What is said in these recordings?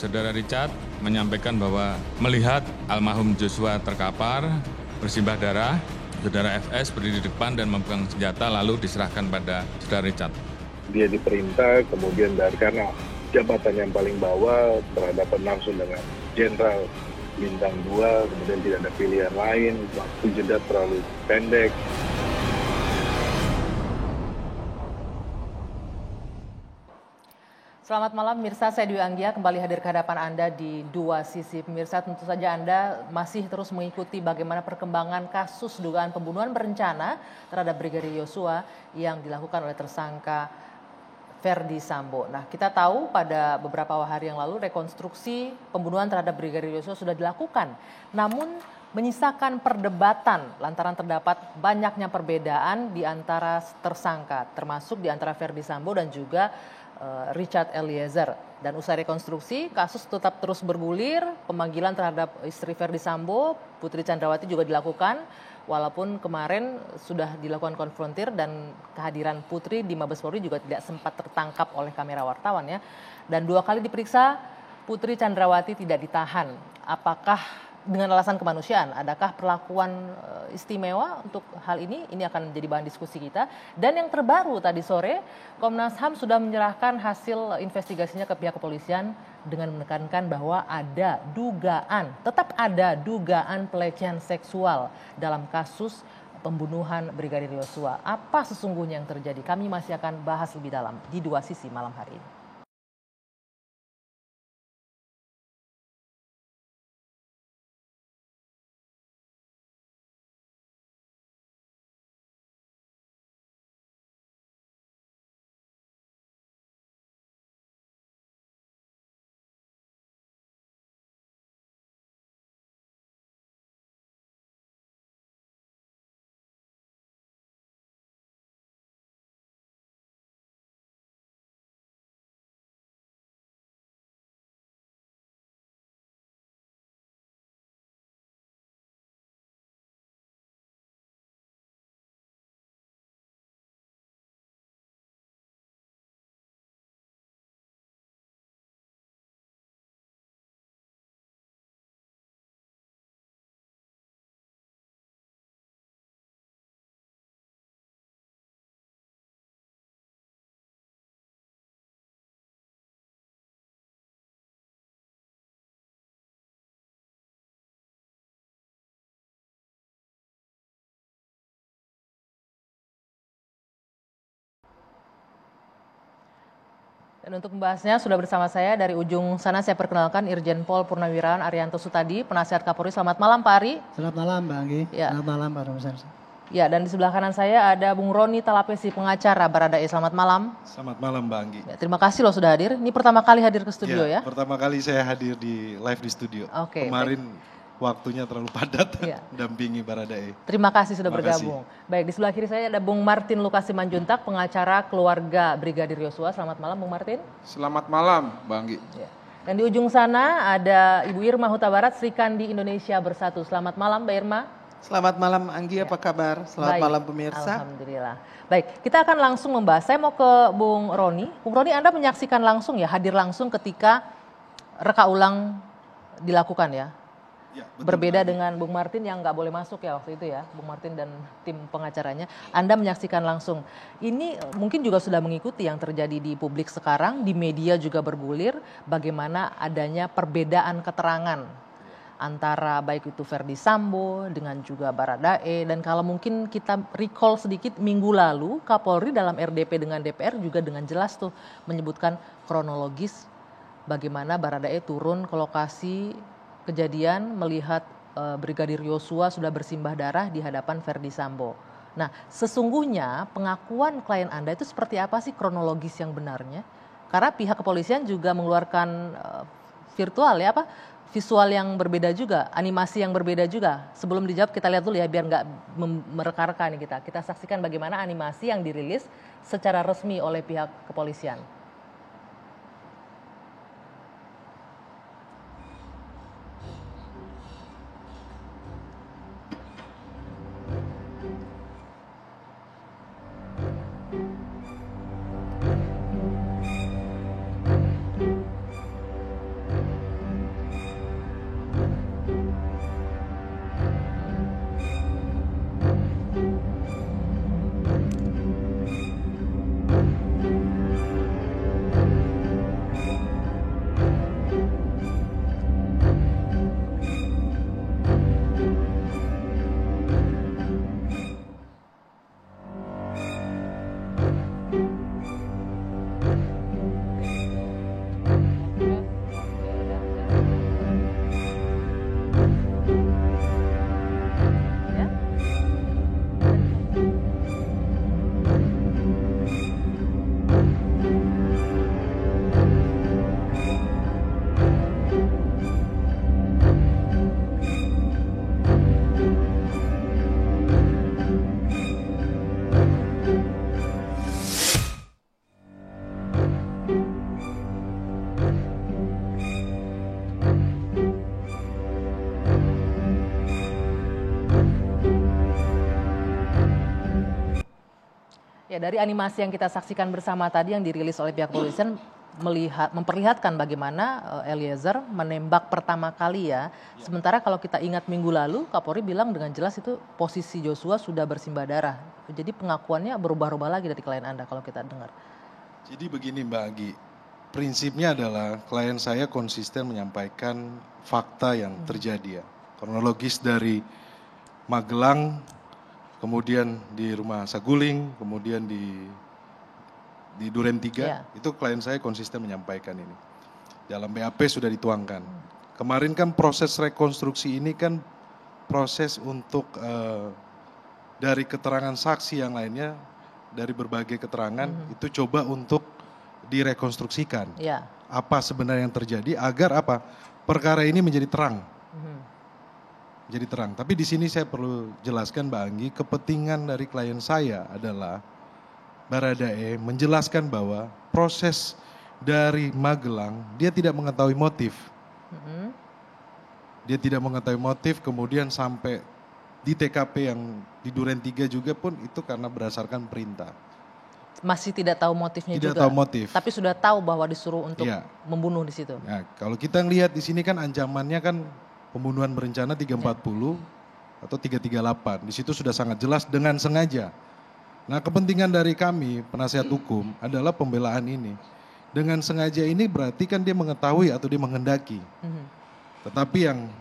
Saudara Richard menyampaikan bahwa melihat almarhum Joshua terkapar, bersimbah darah, Saudara FS berdiri di depan dan memegang senjata lalu diserahkan pada Saudara Richard. Dia diperintah, kemudian dari karena jabatan yang paling bawah berhadapan langsung dengan Jenderal Bintang 2, kemudian tidak ada pilihan lain, waktu jeda terlalu pendek. Selamat malam pemirsa, saya Dwi Anggia kembali hadir ke hadapan Anda di Dua Sisi. Pemirsa, tentu saja Anda masih terus mengikuti bagaimana perkembangan kasus dugaan pembunuhan berencana terhadap Brigadir Yosua yang dilakukan oleh tersangka Ferdi Sambo. Nah, kita tahu pada beberapa hari yang lalu rekonstruksi pembunuhan terhadap Brigadir Yosua sudah dilakukan. Namun menyisakan perdebatan lantaran terdapat banyaknya perbedaan di antara tersangka, termasuk di antara Ferdi Sambo dan juga Richard Eliezer. Dan usai rekonstruksi, kasus tetap terus bergulir. Pemanggilan terhadap istri Ferdi Sambo, Putri Chandrawati juga dilakukan. Walaupun kemarin sudah dilakukan konfrontir dan kehadiran Putri di Mabes Polri juga tidak sempat tertangkap oleh kamera wartawan ya. Dan 2 kali diperiksa, Putri Chandrawati tidak ditahan. Apakah dengan alasan kemanusiaan, adakah perlakuan istimewa untuk hal ini? Ini akan menjadi bahan diskusi kita. Dan yang terbaru tadi sore, Komnas HAM sudah menyerahkan hasil investigasinya ke pihak kepolisian dengan menekankan bahwa tetap ada dugaan pelecehan seksual dalam kasus pembunuhan Brigadir Yosua. Apa sesungguhnya yang terjadi? Kami masih akan bahas lebih dalam di Dua Sisi malam hari ini. Dan untuk membahasnya sudah bersama saya dari ujung sana saya perkenalkan Irjen Pol Purnawirawan Arianto Sutadi, Penasihat Kapolri. Selamat malam Pak Ari. Selamat malam Mbak Anggi. Ya. Selamat malam Pak Romisan. Ya, dan di sebelah kanan saya ada Bung Roni Talapesi, pengacara Baradae. Selamat malam. Selamat malam Mbak Anggi. Ya, terima kasih loh sudah hadir. Ini pertama kali hadir ke studio ya? Pertama kali saya hadir di live di studio. Oke, kemarin waktunya terlalu padat, ya. dampingi Baradae. Terima kasih sudah Terima bergabung. Baik, di sebelah kiri saya ada Bung Martin Lukasi Manjuntak, pengacara keluarga Brigadir Yosua. Selamat malam Bung Martin. Selamat malam Mbak Anggi. Ya. Dan di ujung sana ada Ibu Irma Huta Barat, Sri Kandi Indonesia Bersatu. Selamat malam Mbak Irma. Selamat malam Anggi, apa kabar? Selamat Baik, malam pemirsa. Alhamdulillah. Baik, kita akan langsung membahas. Saya mau ke Bung Roni. Bung Roni, Anda menyaksikan langsung ya, hadir langsung ketika reka ulang dilakukan ya? Ya, betul, Berbeda Mbak Anggi. dengan Bung Martin yang nggak boleh masuk ya waktu itu ya, Bung Martin dan tim pengacaranya. Anda menyaksikan langsung. Ini mungkin juga sudah mengikuti yang terjadi di publik sekarang, di media juga bergulir bagaimana adanya perbedaan keterangan antara baik itu Ferdi Sambo dengan juga Baradae. Dan kalau mungkin kita recall sedikit, minggu lalu Kapolri dalam RDP dengan DPR juga dengan jelas tuh menyebutkan kronologis bagaimana Baradae turun ke lokasi kejadian melihat Brigadir Yosua sudah bersimbah darah di hadapan Ferdi Sambo. Nah, sesungguhnya pengakuan klien Anda itu seperti apa sih kronologis yang benarnya? Karena pihak kepolisian juga mengeluarkan visual yang berbeda juga, animasi yang berbeda juga. Sebelum dijawab kita lihat dulu ya biar nggak mereka-reka nih kita. Kita saksikan bagaimana animasi yang dirilis secara resmi oleh pihak kepolisian. Ya, dari animasi yang kita saksikan bersama tadi yang dirilis oleh pihak kepolisian memperlihatkan bagaimana Eliezer menembak pertama kali ya. Sementara kalau kita ingat minggu lalu Kapolri bilang dengan jelas itu posisi Joshua sudah bersimbah darah. Jadi pengakuannya berubah-ubah lagi dari klien Anda kalau kita dengar. Jadi begini Mbak Anggi, prinsipnya adalah klien saya konsisten menyampaikan fakta yang terjadi ya. Kronologis dari Magelang, kemudian di rumah Saguling, kemudian di Duren 3, itu klien saya konsisten menyampaikan ini. Dalam BAP sudah dituangkan. Kemarin kan proses rekonstruksi ini kan proses untuk dari keterangan saksi yang lainnya, dari berbagai keterangan, itu coba untuk direkonstruksikan. Apa sebenarnya yang terjadi agar apa? Perkara ini menjadi terang. Jadi terang. Tapi di sini saya perlu jelaskan Mbak Anggi, kepentingan dari klien saya adalah Baradae menjelaskan bahwa proses dari Magelang dia tidak mengetahui motif. Dia tidak mengetahui motif, kemudian sampai di TKP yang di Duren 3 juga pun itu karena berdasarkan perintah. Masih tidak tahu motifnya juga. Tidak tahu motif. Tapi sudah tahu bahwa disuruh untuk membunuh di situ. Nah, kalau kita lihat di sini kan ancamannya kan pembunuhan berencana 340 atau 338. Di situ sudah sangat jelas dengan sengaja. Nah, kepentingan dari kami penasihat hukum adalah pembelaan ini. Dengan sengaja ini berarti kan dia mengetahui atau dia menghendaki. Tetapi yang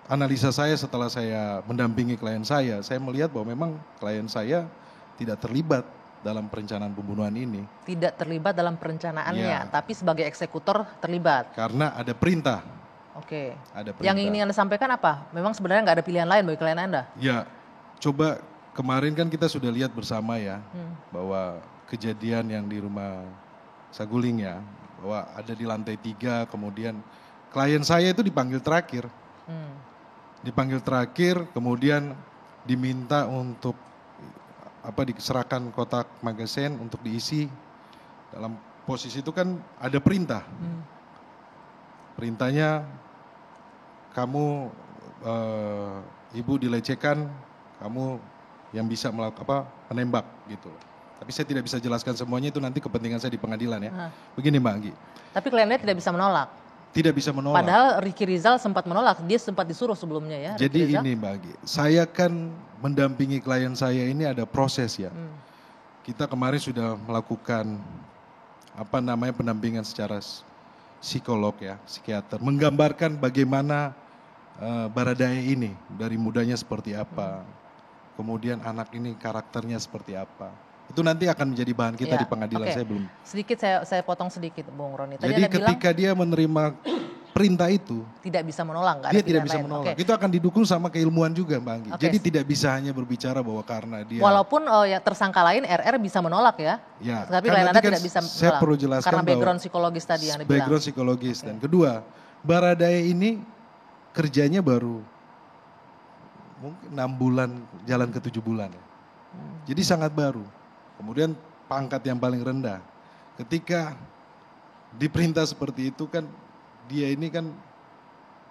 analisa saya setelah saya mendampingi klien saya melihat bahwa memang klien saya tidak terlibat dalam perencanaan pembunuhan ini. Tidak terlibat dalam perencanaannya, tapi sebagai eksekutor terlibat. Karena ada perintah. Oke. Ada perintah. Yang ingin Anda sampaikan apa? Memang sebenarnya nggak ada pilihan lain bagi klien Anda? Ya, coba kemarin kan kita sudah lihat bersama ya, bahwa kejadian yang di rumah Saguling ya, bahwa ada di lantai 3, kemudian klien saya itu dipanggil terakhir. Dipanggil terakhir, kemudian diminta untuk diserahkan kotak magasin untuk diisi. Dalam posisi itu kan ada perintah. Perintahnya, kamu ibu dilecehkan, kamu yang bisa menembak gitu. Tapi saya tidak bisa jelaskan semuanya, itu nanti kepentingan saya di pengadilan ya. Begini Mbak Anggi. Tapi kliennya tidak bisa menolak. Tidak bisa menolak. Padahal Ricky Rizal sempat menolak, dia sempat disuruh sebelumnya ya. Jadi ini Mbak Anggi, saya kan mendampingi klien saya ini ada proses ya. Kita kemarin sudah melakukan pendampingan secara psikolog ya, psikiater, menggambarkan bagaimana Baradae ini dari mudanya seperti apa, kemudian anak ini karakternya seperti apa. Itu nanti akan menjadi bahan kita di pengadilan. Saya belum. Sedikit saya potong sedikit, Bung Roni. Tadi jadi ketika dia menerima perintah itu, tidak bisa menolak. Dia tidak bisa menolak. Itu akan didukung sama keilmuan juga, Mbak Anggi. Jadi tidak bisa hanya berbicara bahwa karena dia. Walaupun tersangka lain RR bisa menolak ya. Tapi klien Anda tidak bisa menolak. Saya perlu jelaskan karena background psikologis tadi yang Anda bilang. Background psikologis dan kedua, Baradae ini kerjanya baru mungkin 6 bulan jalan ke 7 bulan. Jadi sangat baru. Kemudian pangkat yang paling rendah. Ketika diperintah seperti itu kan dia ini kan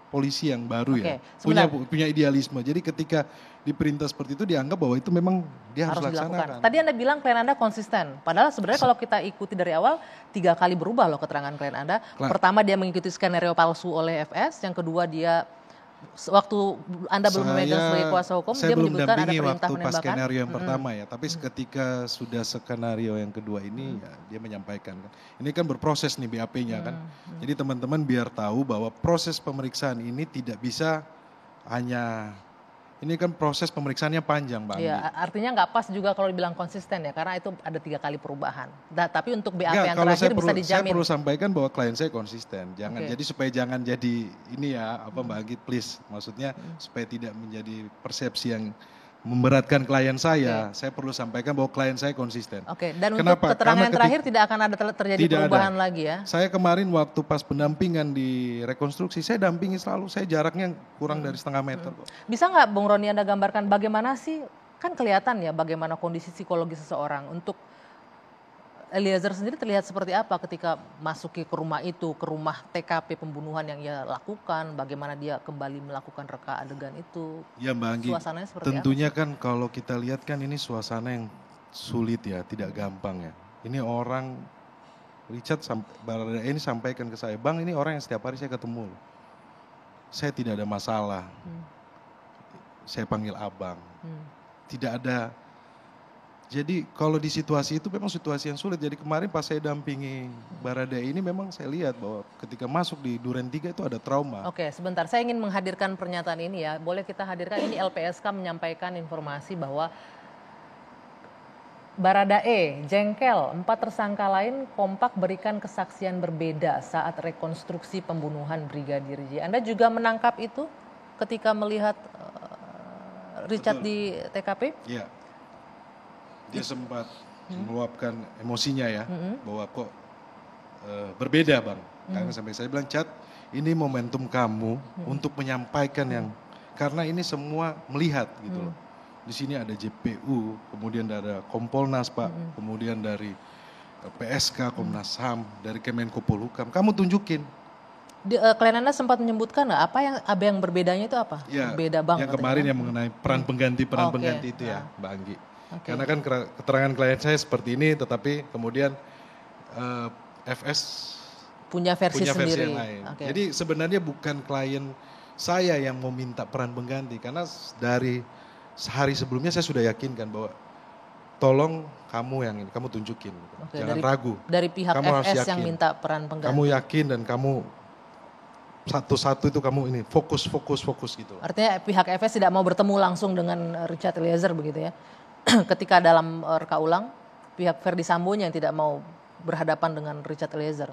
polisi yang baru ya. Punya idealisme. Jadi ketika diperintah seperti itu dianggap bahwa itu memang dia harus laksanakan. Tadi Anda bilang klien Anda konsisten. Padahal sebenarnya kalau kita ikuti dari awal 3 kali berubah loh keterangan klien Anda. Pertama dia mengikuti skenario palsu oleh FS. Yang kedua dia waktu Anda belum memegang sebagai kuasa hukum, dia menyebutkan ada perintah waktu penembakan. Pas skenario yang pertama ya, tapi ketika sudah skenario yang kedua ini ya, dia menyampaikan. Ini kan berproses nih BAP-nya kan. Jadi teman-teman biar tahu bahwa proses pemeriksaan ini tidak bisa hanya, ini kan proses pemeriksaannya panjang Bang. Iya, artinya nggak pas juga kalau dibilang konsisten ya, karena itu ada 3 kali perubahan. Tapi untuk BAP yang terakhir bisa dijamin. Saya perlu sampaikan bahwa klien saya konsisten. Jadi supaya jangan jadi ini ya, Mbak Anggi please. Maksudnya supaya tidak menjadi persepsi yang memberatkan klien saya perlu sampaikan bahwa klien saya konsisten. Dan untuk keterangan yang terakhir tidak akan ada terjadi perubahan lagi ya? Saya kemarin waktu pas pendampingan di rekonstruksi, saya dampingi selalu, saya jaraknya kurang dari setengah meter. Bisa nggak Bung Roni Anda gambarkan bagaimana sih, kan kelihatan ya bagaimana kondisi psikologis seseorang. Untuk Eliezer sendiri terlihat seperti apa ketika masuki ke rumah itu, ke rumah TKP pembunuhan yang ia lakukan, bagaimana dia kembali melakukan reka adegan itu. Ya Mbak Anggi, suasananya seperti tentunya apa? Kan kalau kita lihat kan ini suasana yang sulit ya, tidak gampang ya. Ini orang Richard Baradae ini sampaikan ke saya, Bang ini orang yang setiap hari saya ketemu. Saya tidak ada masalah. Saya panggil abang. Tidak ada. Jadi kalau di situasi itu memang situasi yang sulit. Jadi kemarin pas saya dampingi Baradae ini memang saya lihat bahwa ketika masuk di Duren 3 itu ada trauma. Oke, sebentar. Saya ingin menghadirkan pernyataan ini ya. Boleh kita hadirkan, ini LPSK menyampaikan informasi bahwa Baradae jengkel, 4 tersangka lain kompak berikan kesaksian berbeda saat rekonstruksi pembunuhan Brigadir J. Anda juga menangkap itu ketika melihat Richard di TKP? Iya. Dia sempat meluapkan emosinya ya, bahwa kok berbeda Bang. Karena sampai saya bilang, Chat, ini momentum kamu untuk menyampaikan yang, karena ini semua melihat gitu loh. Di sini ada JPU, kemudian ada Kompolnas Pak, kemudian dari PSK, Komnas HAM, dari Kemenko Polhukam. Kamu tunjukin. Klien Anda sempat menyebutkan nggak apa yang berbedanya itu apa? Ya, beda Bang. yang kemarin yang mengenai peran pengganti itu ya, Mbak Anggi. Karena kan keterangan klien saya seperti ini, tetapi kemudian FS punya versi sendiri. Yang lain. Jadi sebenarnya bukan klien saya yang mau minta peran pengganti, karena dari sehari sebelumnya saya sudah yakinkan bahwa tolong kamu yang ini, kamu tunjukin, jangan ragu. Dari pihak kamu FS yang minta peran pengganti. Kamu yakin dan kamu satu-satu itu kamu ini fokus gitu. Artinya pihak FS tidak mau bertemu langsung dengan Richard Eliezer begitu ya? Ketika dalam reka ulang, pihak Ferdy Sambo yang tidak mau berhadapan dengan Richard Eliezer?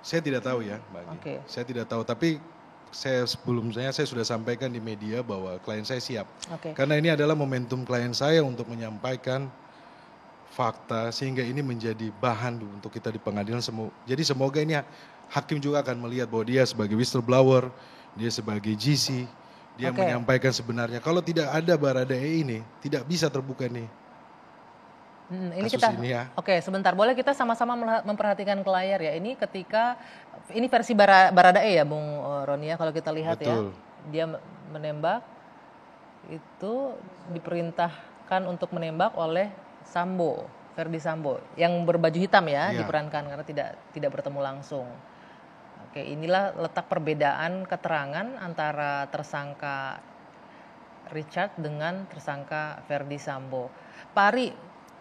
Saya tidak tahu ya, Mbak Anggi. Saya tidak tahu, tapi sebelumnya saya sudah sampaikan di media bahwa klien saya siap. Karena ini adalah momentum klien saya untuk menyampaikan fakta, sehingga ini menjadi bahan untuk kita di pengadilan. Jadi semoga ini hakim juga akan melihat bahwa dia sebagai whistleblower, dia sebagai GC, dia menyampaikan sebenarnya. Kalau tidak ada Baradae ini, tidak bisa terbuka nih. Ini kita, ini ya. Oke, sebentar. Boleh kita sama-sama memperhatikan ke layar ya. Ini ketika, ini versi Baradae ya Bung Roni ya, kalau kita lihat. Betul. Ya. Dia menembak, itu diperintahkan untuk menembak oleh Sambo, Ferdy Sambo. Yang berbaju hitam ya, diperankan karena tidak bertemu langsung. Oke, inilah letak perbedaan keterangan antara tersangka Richard dengan tersangka Ferdy Sambo. Pak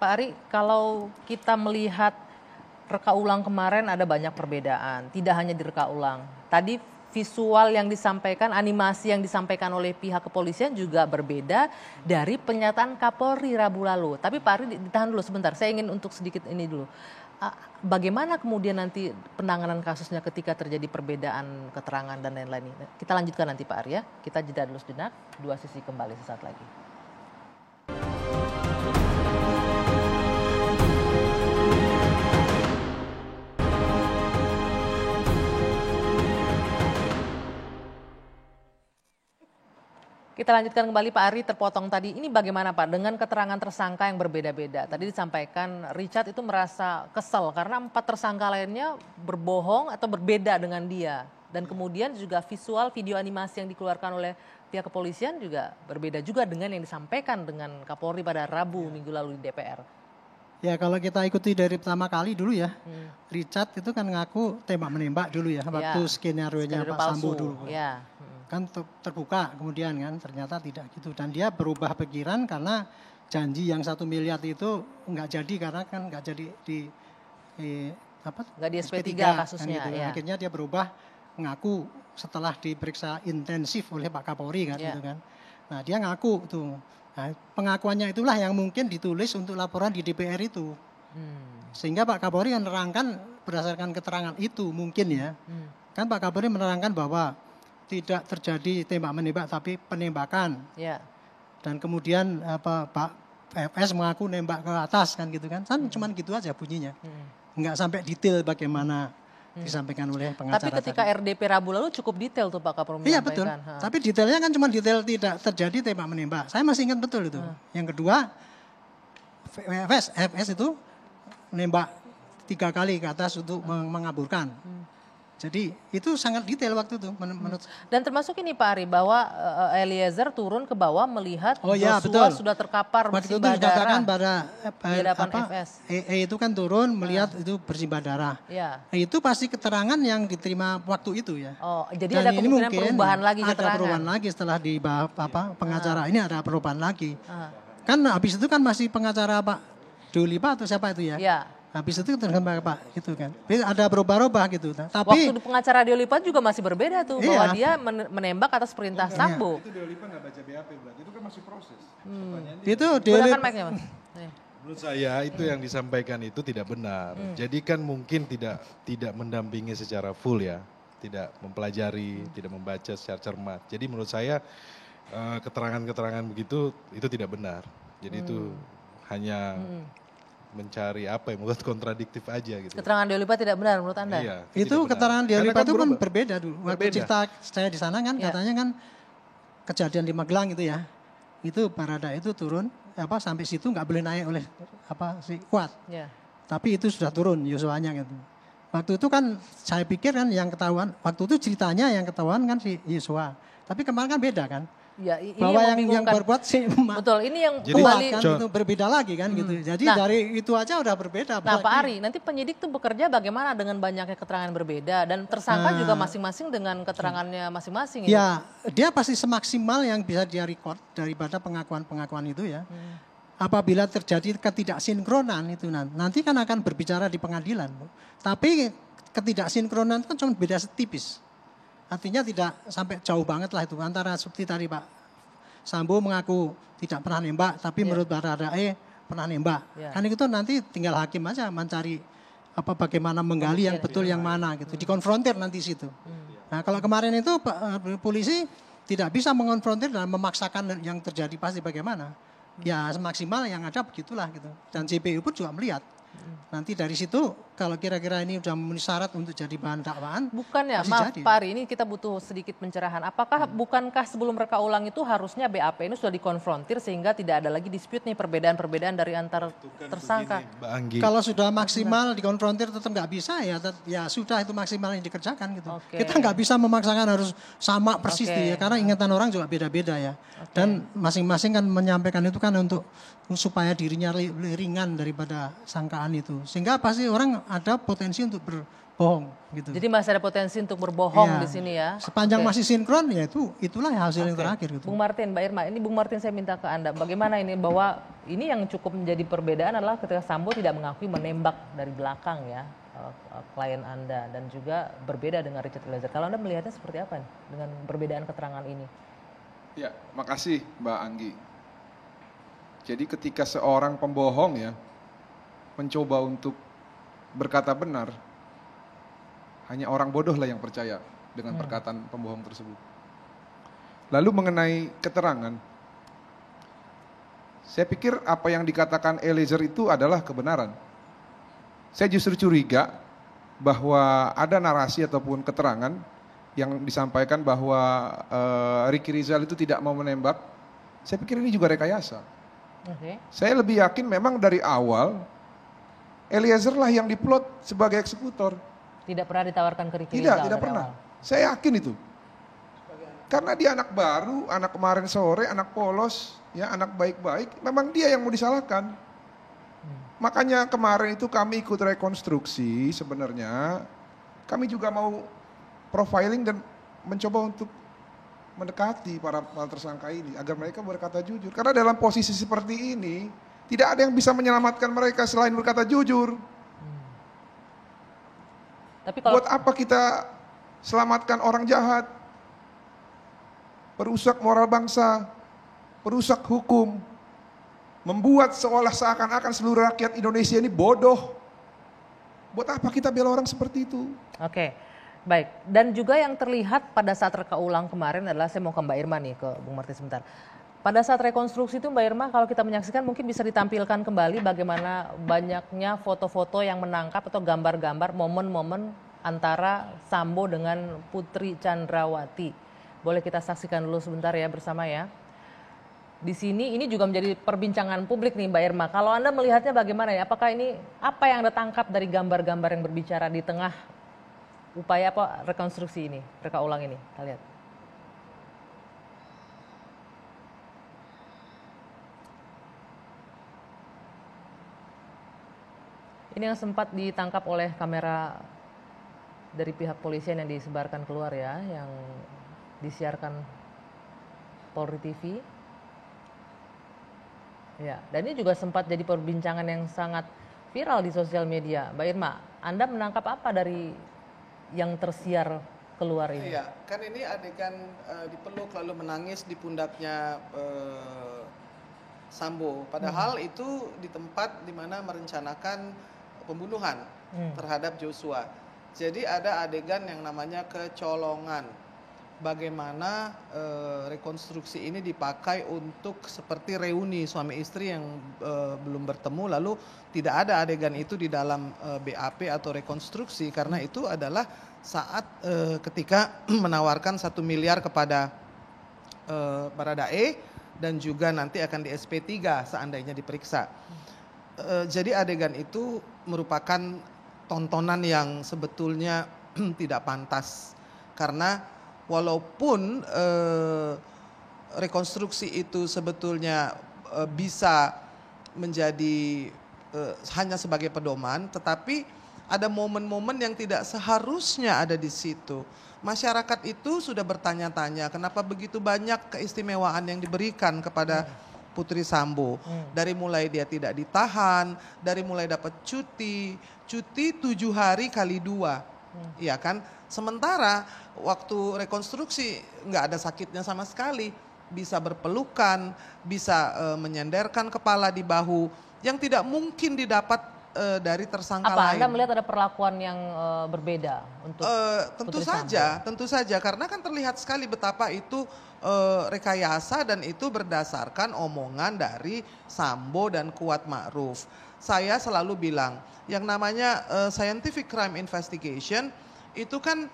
Ari, kalau kita melihat reka ulang kemarin ada banyak perbedaan, tidak hanya di reka ulang. Tadi visual yang disampaikan, animasi yang disampaikan oleh pihak kepolisian juga berbeda dari pernyataan Kapolri Rabu lalu. Tapi Pak Ari ditahan dulu sebentar, saya ingin untuk sedikit ini dulu. Bagaimana kemudian nanti penanganan kasusnya ketika terjadi perbedaan keterangan dan lain-lain ini? Kita lanjutkan nanti Pak Ari ya. Kita jeda dulu sejenak, Dua Sisi kembali sesaat lagi. Kita lanjutkan kembali Pak Ari, terpotong tadi. Ini bagaimana Pak dengan keterangan tersangka yang berbeda-beda? Tadi disampaikan Richard itu merasa kesel karena 4 tersangka lainnya berbohong atau berbeda dengan dia. Dan kemudian juga visual video animasi yang dikeluarkan oleh pihak kepolisian juga berbeda juga dengan yang disampaikan dengan Kapolri pada Rabu minggu lalu di DPR. Ya kalau kita ikuti dari pertama kali dulu ya, Richard itu kan ngaku tembak menembak dulu ya, waktu skenario-nya Pak Sambo dulu. Ya. Kan terbuka kemudian kan ternyata tidak gitu, dan dia berubah pikiran karena janji yang 1 miliar itu nggak jadi karena kan nggak jadi di nggak di SP3 kasusnya. Kan gitu. Akhirnya dia berubah ngaku setelah diperiksa intensif oleh Pak Kapolri kan gitu kan. Nah dia ngaku tuh, nah, pengakuannya itulah yang mungkin ditulis untuk laporan di DPR itu, sehingga Pak Kapolri menerangkan berdasarkan keterangan itu mungkin ya, kan Pak Kapolri menerangkan bahwa tidak terjadi tembak menembak tapi penembakan. Ya. Dan kemudian Pak FS mengaku nembak ke atas kan gitu kan. Kan cuman gitu aja bunyinya. Enggak sampai detail bagaimana disampaikan oleh pengacara. Tapi ketika RDP Rabu lalu cukup detail tuh Pak Kapolri menyampaikan. Iya betul. Tapi detailnya kan cuma detail tidak terjadi tembak menembak. Saya masih ingat betul itu. Yang kedua FS itu nembak 3 kali ke atas untuk mengaburkan. Jadi itu sangat detail waktu itu menurut. Dan termasuk ini Pak Ari bahwa Eliezer turun ke bawah melihat ya, Joshua betul. sudah terkapar Waktu itu bersimbah darah dikatakan pada di hadapan FS. itu kan turun melihat itu bersimbah darah. Ya. Itu pasti keterangan yang diterima waktu itu ya. Oh, jadi Dan ada ini kemungkinan mungkin perubahan lagi ada keterangan. perubahan lagi setelah di pengacara ini ada perubahan lagi. Kan habis itu kan masih pengacara Pak Dolipa atau siapa itu ya? Ya. Habis itu tergambar Pak itu kan. Ada berubah-ubah gitu. Waktu Tapi di pengacara Diolipa juga masih berbeda tuh bahwa Iya. dia menembak atas perintah Sambo. Itu Diolipa nggak baca BAP berarti, itu kan masih proses. itu Gunakan mic-nya Mas. Menurut saya itu yang disampaikan itu tidak benar. Jadi kan mungkin tidak mendampingi secara full ya, tidak mempelajari, tidak membaca secara cermat. Jadi menurut saya keterangan-keterangan begitu itu tidak benar. Jadi itu hanya mencari apa yang membuat kontradiktif aja gitu. Keterangan Diolipa tidak benar menurut Anda? Iya, itu tidak benar. keterangan Karena Diolipa itu kan berubah. berbeda dulu. Waktu Berbeda. cerita saya di sana kan Ya. katanya kan kejadian di Magelang itu ya. Itu Barada itu turun sampai situ nggak boleh naik oleh si Kuat. Ya. Tapi itu sudah turun Yosua-nya gitu. Waktu itu kan saya pikir kan yang ketahuan, waktu itu ceritanya yang ketahuan kan si Yosua. Tapi kemarin kan beda kan. Ya, ini Bahwa yang membingungkan. berbuat si Betul, ini yang Jadi- Kuat kembali. kan itu berbeda lagi kan gitu. Jadi Nah. dari itu aja udah berbeda. Nah Pak apalagi- Ari, nanti penyidik tuh bekerja bagaimana dengan banyaknya keterangan berbeda dan tersangka juga masing-masing dengan keterangannya masing-masing. Ya, dia pasti semaksimal yang bisa dia record daripada pengakuan-pengakuan itu ya. Apabila terjadi ketidaksinkronan itu nanti kan akan berbicara di pengadilan. Bu. Tapi ketidaksinkronan itu kan cuma beda setipis. Artinya tidak sampai jauh banget lah itu antara seperti tadi Pak Sambo mengaku tidak pernah nembak, tapi menurut Baradae pernah nembak. Ya. Kan itu nanti tinggal hakim aja mencari bagaimana menggali yang betul yang mana gitu, dikonfrontir nanti situ. Nah kalau kemarin itu polisi tidak bisa mengonfrontir dan memaksakan yang terjadi pasti bagaimana. Ya semaksimal yang ada begitulah gitu. Dan JPU pun juga melihat. Nanti dari situ kalau kira-kira ini sudah memenuhi syarat untuk jadi bahan dakwaan. Bukan ya, pasti maaf jadi. Pak Ari, ini kita butuh sedikit pencerahan. Apakah bukankah sebelum reka ulang itu harusnya BAP ini sudah dikonfrontir sehingga tidak ada lagi dispute nih perbedaan-perbedaan dari antar tersangka. Begini, Mbak Anggi. Kalau sudah maksimal dikonfrontir tetap nggak bisa ya sudah itu maksimal yang dikerjakan gitu. Oke. Kita nggak bisa memaksakan harus sama persis Oke. tuh ya karena ingatan orang juga beda-beda ya. Dan masing-masing kan menyampaikan itu kan untuk supaya dirinya ringan daripada sangkaan itu. Sehingga pasti orang ada potensi untuk berbohong gitu. Jadi masih ada potensi untuk berbohong Iya. di sini ya. Sepanjang Oke. masih sinkron ya itulah hasil yang Oke. terakhir gitu. Bung Martin, Mbak Irma, ini Bung Martin saya minta ke Anda, bagaimana ini bahwa ini yang cukup menjadi perbedaan adalah ketika Sambo tidak mengakui menembak dari belakang ya klien Anda dan juga berbeda dengan Richard Eliezer. Kalau Anda melihatnya seperti apa nih dengan perbedaan keterangan ini? Ya, makasih Mbak Anggi. Jadi ketika seorang pembohong ya mencoba untuk berkata benar, hanya orang bodoh lah yang percaya dengan perkataan pembohong tersebut. Lalu mengenai keterangan, saya pikir apa yang dikatakan Eliezer itu adalah kebenaran. Saya justru curiga bahwa ada narasi ataupun keterangan yang disampaikan bahwa Ricky Rizal itu tidak mau menembak. Saya pikir ini juga rekayasa. Oke. Saya lebih yakin memang dari awal Eliezer lah yang diplot sebagai eksekutor. Tidak pernah ditawarkan ke Ricky Tidak, Rizal tidak dari pernah. awal. Saya yakin itu. Karena dia anak baru, anak kemarin sore, anak polos, ya anak baik-baik, memang dia yang mau disalahkan. Makanya kemarin itu kami ikut rekonstruksi sebenarnya. Kami juga mau profiling dan mencoba untuk mendekati para tersangka ini agar mereka berkata jujur. Karena dalam posisi seperti ini tidak ada yang bisa menyelamatkan mereka selain berkata jujur. Tapi kalau Buat apa kita selamatkan orang jahat, perusak moral bangsa, perusak hukum, membuat seolah seakan-akan seluruh rakyat Indonesia ini bodoh. Buat apa kita bela orang seperti itu? Oke, baik. Dan juga yang terlihat pada saat reka ulang kemarin adalah, saya mau ke Mbak Irma nih, ke Bung Martin sebentar. Pada saat rekonstruksi itu Mbak Irma, kalau kita menyaksikan mungkin bisa ditampilkan kembali bagaimana banyaknya foto-foto yang menangkap atau gambar-gambar momen-momen antara Sambo dengan Putri Chandrawati. Boleh kita saksikan dulu sebentar ya bersama ya. Di sini ini juga menjadi perbincangan publik nih Mbak Irma. Kalau Anda melihatnya bagaimana ya? Apakah ini apa yang Anda tangkap dari gambar-gambar yang berbicara di tengah upaya apa rekonstruksi ini, reka ulang ini, kita lihat. Ini yang sempat ditangkap oleh kamera dari pihak polisian yang disebarkan keluar ya, yang disiarkan Polri TV. Ya, dan ini juga sempat jadi perbincangan yang sangat viral di sosial media. Mbak Irma, Anda menangkap apa dari yang tersiar keluar ini? Iya, kan ini adegan dipeluk lalu menangis di pundaknya Sambo. Padahal itu di tempat di mana merencanakan pembunuhan terhadap Joshua. Jadi ada adegan yang namanya kecolongan. Bagaimana rekonstruksi ini dipakai untuk seperti reuni suami istri yang belum bertemu, lalu tidak ada adegan itu di dalam BAP atau rekonstruksi karena itu adalah saat ketika menawarkan 1 miliar kepada Baradae dan juga nanti akan di SP3 seandainya diperiksa. Jadi adegan itu merupakan tontonan yang sebetulnya tidak pantas karena walaupun rekonstruksi itu sebetulnya bisa menjadi hanya sebagai pedoman, tetapi ada momen-momen yang tidak seharusnya ada di situ. Masyarakat itu sudah bertanya-tanya kenapa begitu banyak keistimewaan yang diberikan kepada Putri Sambo. Dari mulai dia tidak ditahan, dari mulai dapat cuti 7 hari kali 2. Iya kan? Sementara waktu rekonstruksi nggak ada sakitnya sama sekali. Bisa berpelukan, bisa menyenderkan kepala di bahu yang tidak mungkin didapat dari tersangka lain. Anda melihat ada perlakuan yang berbeda untuk tentu saja karena kan terlihat sekali betapa itu rekayasa dan itu berdasarkan omongan dari Sambo dan Kuat Ma'ruf. Saya selalu bilang yang namanya scientific crime investigation itu kan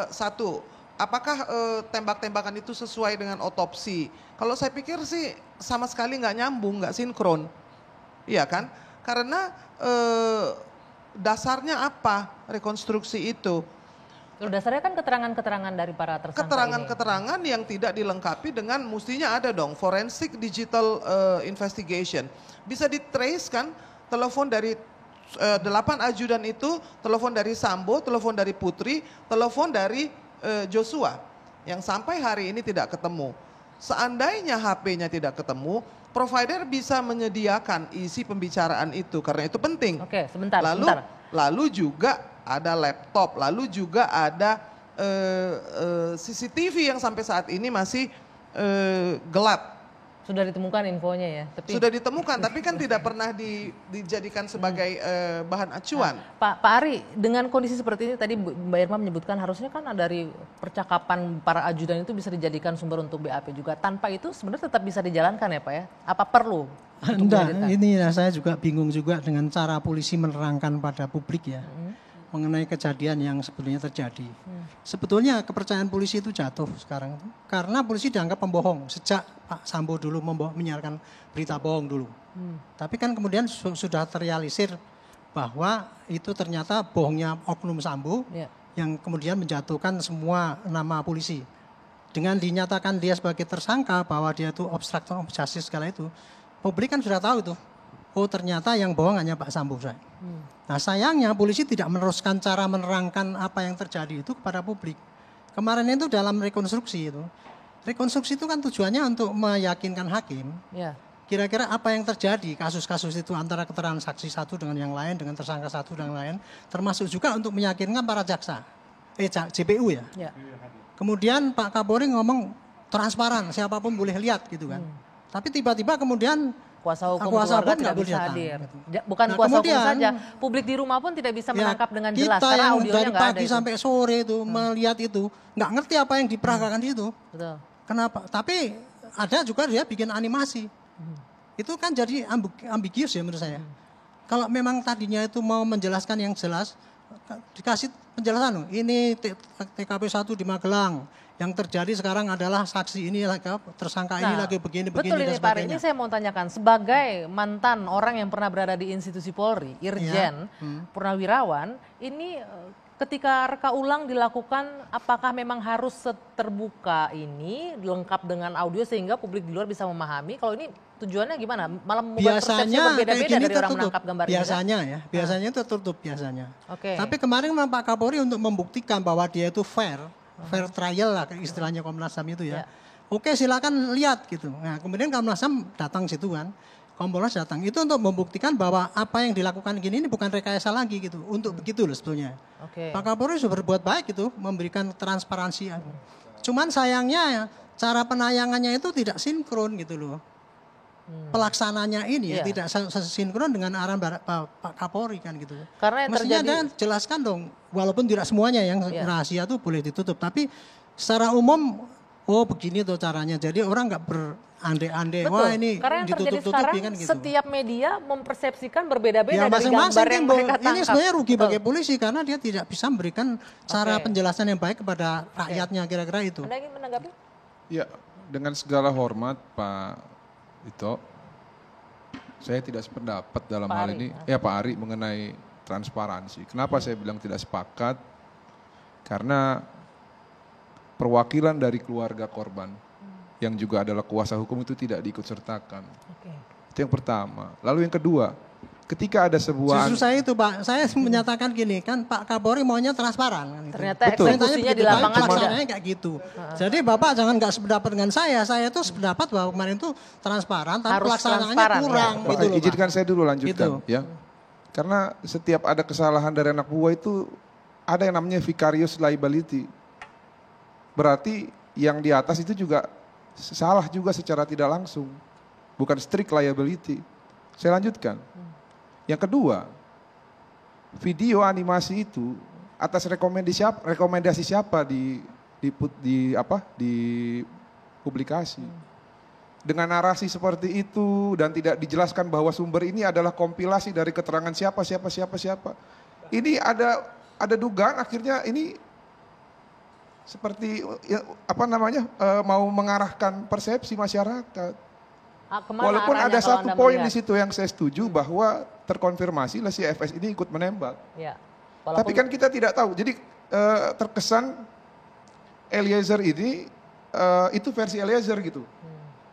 satu, apakah tembak-tembakan itu sesuai dengan otopsi? Kalau saya pikir sih sama sekali nggak nyambung, nggak sinkron, iya kan? Karena dasarnya apa rekonstruksi itu? Dasarnya kan keterangan-keterangan dari para tersangka keterangan-keterangan yang tidak dilengkapi dengan mestinya ada dong forensic digital investigation. Bisa ditrace kan telepon dari 8 ajudan itu, telepon dari Sambo, telepon dari Putri, telepon dari Joshua yang sampai hari ini tidak ketemu. Seandainya HP-nya tidak ketemu, provider bisa menyediakan isi pembicaraan itu karena itu penting. Oke, sebentar. Lalu juga ada laptop, lalu juga ada CCTV yang sampai saat ini masih gelap. Sudah ditemukan infonya ya? Sudah ditemukan, tapi kan tidak pernah dijadikan sebagai bahan acuan. Pak Ari, dengan kondisi seperti ini tadi Mbak Irma menyebutkan harusnya kan dari percakapan para ajudan itu bisa dijadikan sumber untuk BAP juga. Tanpa itu sebenarnya tetap bisa dijalankan ya Pak ya? Apa perlu? Enggak, ini saya juga bingung juga dengan cara polisi menerangkan pada publik ya. Mengenai kejadian yang sebetulnya terjadi. Sebetulnya kepercayaan polisi itu jatuh sekarang. Karena polisi dianggap pembohong. Sejak Pak Sambo dulu menyiarkan berita bohong dulu. Tapi kan kemudian sudah terrealisir bahwa itu ternyata bohongnya oknum Sambo. Yang kemudian menjatuhkan semua nama polisi. Dengan dinyatakan dia sebagai tersangka bahwa dia itu obstruction of justice segala itu. Publik kan sudah tahu itu. Oh ternyata yang bohong hanya Pak Sambo. Nah sayangnya polisi tidak meneruskan cara menerangkan apa yang terjadi itu kepada publik. Kemarin itu dalam rekonstruksi itu. Rekonstruksi itu kan tujuannya untuk meyakinkan hakim. Kira-kira apa yang terjadi kasus-kasus itu antara keterangan saksi satu dengan yang lain, dengan tersangka satu dengan yang lain. Termasuk juga untuk meyakinkan para jaksa. JPU ya. Kemudian Pak Kapolri ngomong transparan, siapapun boleh lihat gitu kan. Tapi tiba-tiba kemudian kuasa hukum keluarga tidak bisa hadir. Bukan kuasa hukum saja, publik di rumah pun tidak bisa menangkap dengan jelas karena audionya dari nggak ada. Pagi sampai sore itu melihat itu, nggak ngerti apa yang diperagakan di situ. Betul. Kenapa? Tapi ada juga dia bikin animasi. Itu kan jadi ambigius ya menurut saya. Kalau memang tadinya itu mau menjelaskan yang jelas, dikasih penjelasan. Ini TKP 1 di Magelang. Yang terjadi sekarang adalah saksi ini lagi tersangka ini lagi begini betul dan ini sebagainya. Pak Ari, ini saya mau tanyakan sebagai mantan orang yang pernah berada di institusi Polri, Irjen, Purnawirawan, ini ketika reka ulang dilakukan, apakah memang harus terbuka ini lengkap dengan audio sehingga publik di luar bisa memahami? Kalau ini tujuannya gimana? Malah membuat persepsi berbeda-beda dari orang menangkap gambar ini? Biasanya itu tertutup biasanya. Oke. Tapi kemarin Pak Kapolri untuk membuktikan bahwa dia itu fair trial lah istilahnya Komnas HAM itu ya. Oke, silakan lihat gitu. Nah, kemudian Komnas HAM datang situ kan. Kompolnas datang itu untuk membuktikan bahwa apa yang dilakukan gini ini bukan rekayasa lagi gitu. Untuk begitu loh sebetulnya. Oke. Pak Kapolri sudah berbuat baik itu, memberikan transparansi. Cuman sayangnya cara penayangannya itu tidak sinkron gitu loh. Pelaksananya ini ya tidak sinkron dengan arahan Pak Kapolri kan gitu. Karena yang mestinya terjadi, ada jelaskan dong, walaupun tidak semuanya yang rahasia itu boleh ditutup, tapi secara umum begini tuh caranya. Jadi orang nggak berandai-andai, wah ini karena yang terjadi sekarang kan gitu. Setiap media mempersepsikan berbeda-beda Ya, dari gambar yang mereka tangkap. Ini sebenarnya rugi bagi polisi karena dia tidak bisa memberikan cara penjelasan yang baik kepada rakyatnya, kira-kira itu. Anda ingin menanggapi? Ya, dengan segala hormat Pak Dito, saya tidak sependapat dalam hal ini. Ya Pak Ari mengenai transparansi. Kenapa saya bilang tidak sepakat? Karena perwakilan dari keluarga korban yang juga adalah kuasa hukum itu tidak diikutsertakan. Itu yang pertama. Lalu yang kedua, ketika ada sebuah... Justru saya itu Pak, saya menyatakan gini kan Pak Kapolri maunya transparan. Kan, gitu. Ternyata eksekusinya di lapangan pelaksananya kayak gitu. Jadi Bapak jangan nggak sependapat dengan saya itu sependapat bahwa kemarin itu transparan, tapi pelaksanaannya kurang. Ya. Gitu loh, izinkan saya dulu lanjutkan gitu. ya. Karena setiap ada kesalahan dari anak buah itu ada yang namanya vicarious liability. Berarti yang di atas itu juga salah juga secara tidak langsung. Bukan strict liability. Saya lanjutkan. Yang kedua, video animasi itu atas rekomendasi siapa di publikasi. Dengan narasi seperti itu dan tidak dijelaskan bahwa sumber ini adalah kompilasi dari keterangan siapa. Ini ada dugaan akhirnya ini seperti mau mengarahkan persepsi masyarakat. Walaupun ada satu poin di situ yang saya setuju bahwa terkonfirmasi lah si FS ini ikut menembak. Ya, tapi kan kita tidak tahu. Jadi terkesan Eliezer ini itu versi Eliezer gitu.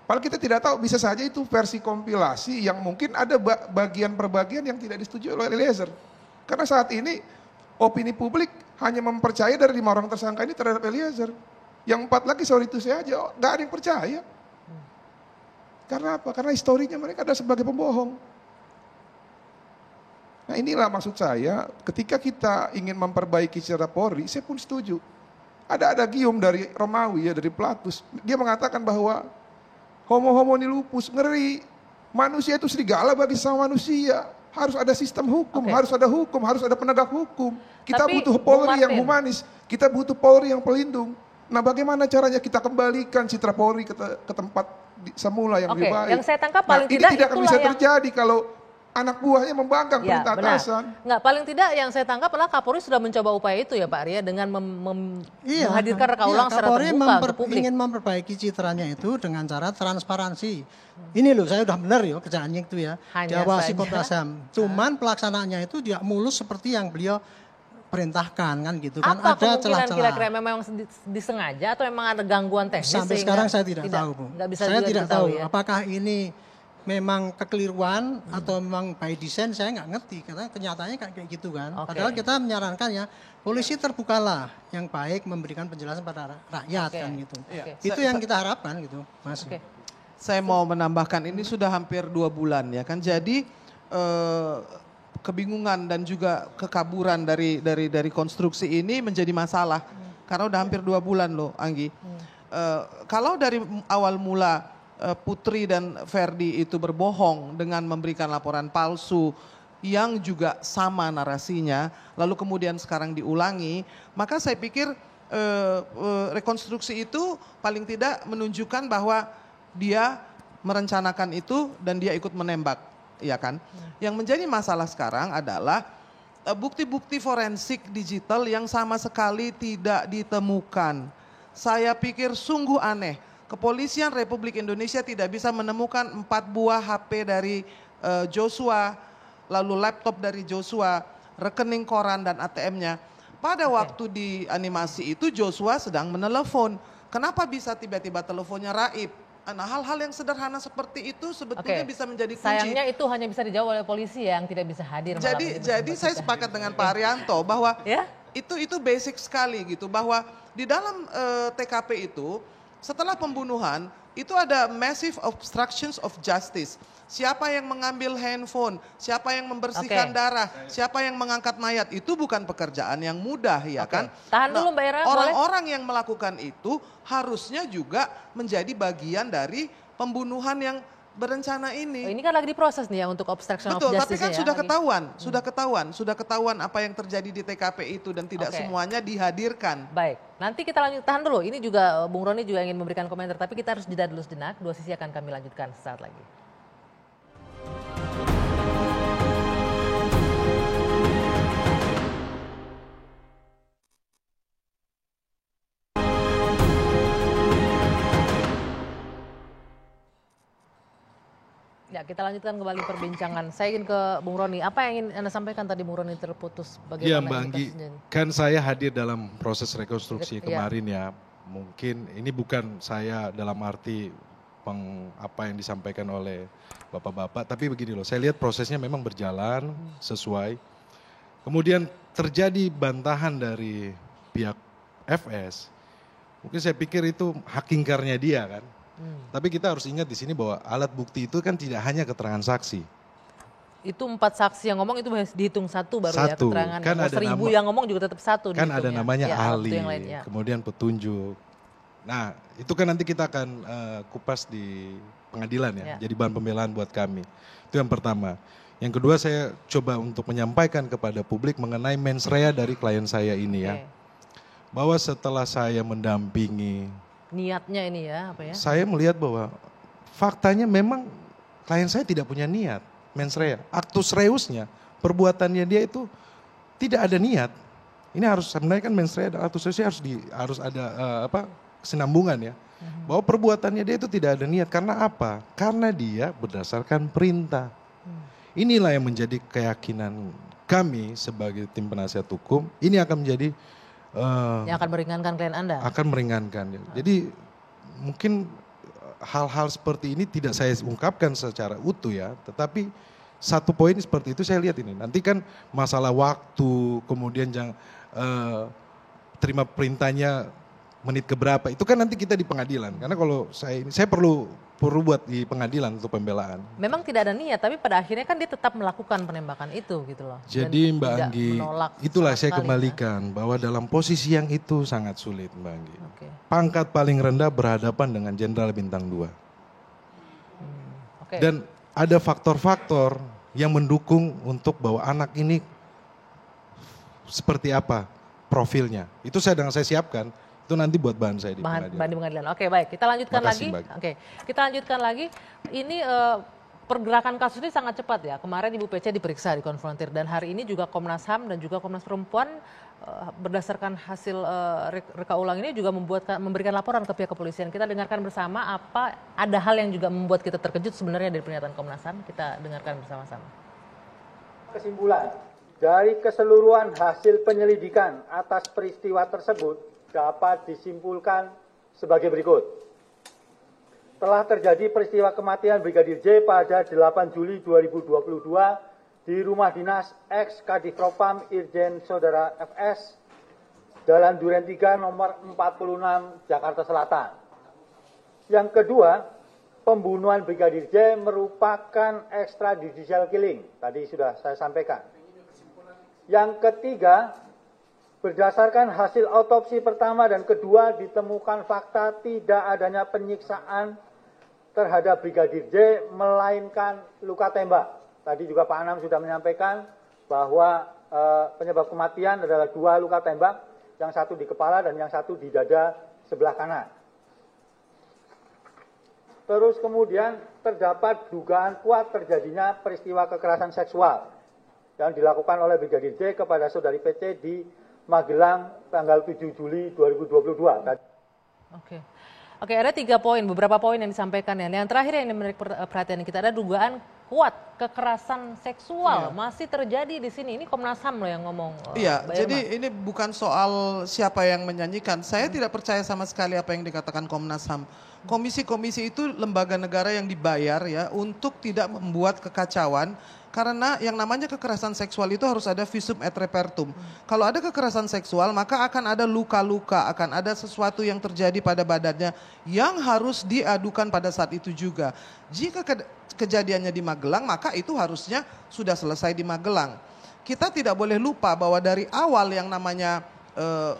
Padahal kita tidak tahu, bisa saja itu versi kompilasi yang mungkin ada bagian per bagian yang tidak disetujui oleh Eliezer. Karena saat ini opini publik hanya mempercayai dari 5 orang tersangka ini terhadap Eliezer. Yang 4 lagi sorry itu saya aja, nggak ada yang percaya. Karena apa? Karena historinya mereka adalah sebagai pembohong. Nah inilah maksud saya, ketika kita ingin memperbaiki secara Polri, saya pun setuju. Ada Gium dari Romawi, dari Platus, dia mengatakan bahwa homo lupus, ngeri. Manusia itu serigala bagi sesama manusia. Harus ada sistem hukum, harus ada penegak hukum. Kita butuh Polri yang humanis, kita butuh Polri yang pelindung. Nah bagaimana caranya kita kembalikan citra Polri ke tempat semula yang lebih baik. Yang saya tangkap paling tidak ini tidak akan bisa terjadi kalau anak buahnya membangkang perintah atasan. Enggak, paling tidak yang saya tangkap adalah Kapolri sudah mencoba upaya itu ya Pak Arya dengan menghadirkan reka ulang secara terbuka untuk publik. Ingin memperbaiki citranya itu dengan cara transparansi. Ini loh saya udah benar ya kerjaannya itu ya. Diawasi Komnas HAM. Cuman pelaksanaannya itu tidak mulus seperti yang beliau perintahkan kan gitu kan. Apa ada kemungkinan celah-celah. kira-kira memang disengaja atau memang ada gangguan teknis? Sampai sekarang saya tidak tahu Bu. Saya tidak tahu ya? Apakah ini memang kekeliruan atau memang by design, saya nggak ngerti karena kenyataannya kayak gitu kan. Padahal kita menyarankan ya polisi terbukalah yang baik memberikan penjelasan pada rakyat kan gitu. Itu yang kita harapkan gitu Mas. Saya mau menambahkan ini sudah hampir 2 bulan ya kan. Jadi kebingungan dan juga kekaburan dari konstruksi ini menjadi masalah karena udah hampir 2 bulan loh Anggi. Kalau dari awal mula Putri dan Ferdi itu berbohong dengan memberikan laporan palsu yang juga sama narasinya, lalu kemudian sekarang diulangi, maka saya pikir rekonstruksi itu paling tidak menunjukkan bahwa dia merencanakan itu dan dia ikut menembak, ya kan? Yang menjadi masalah sekarang adalah bukti-bukti forensik digital yang sama sekali tidak ditemukan. Saya pikir sungguh aneh. Kepolisian Republik Indonesia tidak bisa menemukan 4 buah HP dari Joshua, lalu laptop dari Joshua, rekening koran dan ATM-nya. Pada waktu di animasi itu Joshua sedang menelepon. Kenapa bisa tiba-tiba teleponnya raib? Nah, hal-hal yang sederhana seperti itu sebetulnya bisa menjadi kunci. Sayangnya itu hanya bisa dijawab oleh polisi yang tidak bisa hadir. Jadi saya sepakat dengan Pak Arianto bahwa itu basic sekali gitu, bahwa di dalam TKP itu setelah pembunuhan itu ada massive obstructions of justice. Siapa yang mengambil handphone, siapa yang membersihkan darah, siapa yang mengangkat mayat, itu bukan pekerjaan yang mudah ya kan. Tahan dulu Mbak Ira. Orang-orang yang melakukan itu harusnya juga menjadi bagian dari pembunuhan yang berencana ini. Ini kan lagi diproses nih ya untuk obstruction of justice. Betul, tapi kan sudah ketahuan apa yang terjadi di TKP itu dan tidak semuanya dihadirkan. Baik, nanti kita lanjut, tahan dulu. Ini juga Bung Roni juga ingin memberikan komentar, tapi kita harus jeda dulu sejenak. Dua sisi akan kami lanjutkan sesaat lagi. Ya, kita lanjutkan kembali perbincangan. Saya ingin ke Bung Roni. Apa yang ingin Anda sampaikan tadi Bung Roni terputus? Iya Mbak Anggi, kan saya hadir dalam proses rekonstruksi kemarin ya. Mungkin ini bukan saya dalam arti apa yang disampaikan oleh Bapak-Bapak. Tapi begini loh, saya lihat prosesnya memang berjalan sesuai. Kemudian terjadi bantahan dari pihak FS. Mungkin saya pikir itu hak ingkarnya dia kan. Tapi kita harus ingat di sini bahwa alat bukti itu kan tidak hanya keterangan saksi. Itu 4 saksi yang ngomong itu dihitung satu baru ya keterangan. Kan ada 1000 yang ngomong juga tetap satu. Kan ada namanya ahli, lain, kemudian petunjuk. Nah itu kan nanti kita akan kupas di pengadilan ya, jadi bahan pembelaan buat kami. Itu yang pertama. Yang kedua saya coba untuk menyampaikan kepada publik mengenai mens rea dari klien saya ini ya. Bahwa setelah saya mendampingi niatnya ini ya, apa ya? Saya melihat bahwa faktanya memang klien saya tidak punya niat, mens rea. Actus reusnya, perbuatannya dia itu tidak ada niat. Ini harus sebenarnya kan mens rea dan actus reusnya harus ada kesinambungan ya. Bahwa perbuatannya dia itu tidak ada niat karena apa? Karena dia berdasarkan perintah. Inilah yang menjadi keyakinan kami sebagai tim penasihat hukum. Ini akan menjadi yang akan meringankan klien Anda? Akan meringankan. Jadi mungkin hal-hal seperti ini tidak saya ungkapkan secara utuh ya. Tetapi satu poin seperti itu saya lihat ini. Nanti kan masalah waktu, kemudian terima perintahnya menit keberapa. Itu kan nanti kita di pengadilan. Karena kalau saya perlu buat di pengadilan untuk pembelaan. Memang tidak ada niat, tapi pada akhirnya kan dia tetap melakukan penembakan itu gitu loh. Jadi Mbak Anggi, itulah saya kembalikan bahwa dalam posisi yang itu sangat sulit Mbak Anggi. Pangkat paling rendah berhadapan dengan Jenderal Bintang 2. Dan ada faktor-faktor yang mendukung untuk bahwa anak ini seperti apa profilnya. Itu saya siapkan. Itu nanti buat bahan saya di pengadilan. Oke, baik. Kita lanjutkan lagi. Kita lanjutkan lagi. Ini pergerakan kasus ini sangat cepat ya. Kemarin Ibu PC diperiksa, dikonfrontir, dan hari ini juga Komnas HAM dan juga Komnas Perempuan berdasarkan hasil reka ulang ini juga memberikan laporan ke pihak kepolisian. Kita dengarkan bersama ada hal yang juga membuat kita terkejut sebenarnya dari pernyataan Komnas HAM. Kita dengarkan bersama-sama. Kesimpulan dari keseluruhan hasil penyelidikan atas peristiwa tersebut dapat disimpulkan sebagai berikut. Telah terjadi peristiwa kematian Brigadir J pada 8 Juli 2022 di rumah dinas ex Kadif Propam Irjen Saudara FS, Jalan Duren 3 nomor 46 Jakarta Selatan. Yang kedua, pembunuhan Brigadir J merupakan extrajudicial killing. Tadi sudah saya sampaikan. Yang ketiga, berdasarkan hasil otopsi pertama dan kedua ditemukan fakta tidak adanya penyiksaan terhadap Brigadir J melainkan luka tembak. Tadi juga Pak Anam sudah menyampaikan bahwa penyebab kematian adalah 2 luka tembak, yang satu di kepala dan yang satu di dada sebelah kanan. Terus kemudian terdapat dugaan kuat terjadinya peristiwa kekerasan seksual yang dilakukan oleh Brigadir J kepada saudari PC di Magelang tanggal 7 Juli 2022. Oke. Oke, ada 3 poin, beberapa poin yang disampaikan ya. Yang terakhir yang menarik perhatian kita, ada dugaan kuat kekerasan seksual masih terjadi di sini. Ini Komnas HAM loh yang ngomong. Iya, jadi ini bukan soal siapa yang menyanyikan. Saya tidak percaya sama sekali apa yang dikatakan Komnas HAM. Komisi-komisi itu lembaga negara yang dibayar ya untuk tidak membuat kekacauan. Karena yang namanya kekerasan seksual itu harus ada visum et repertum. Kalau ada kekerasan seksual maka akan ada luka-luka, akan ada sesuatu yang terjadi pada badannya yang harus diadukan pada saat itu juga. Jika kejadiannya di Magelang maka itu harusnya sudah selesai di Magelang. Kita tidak boleh lupa bahwa dari awal yang namanya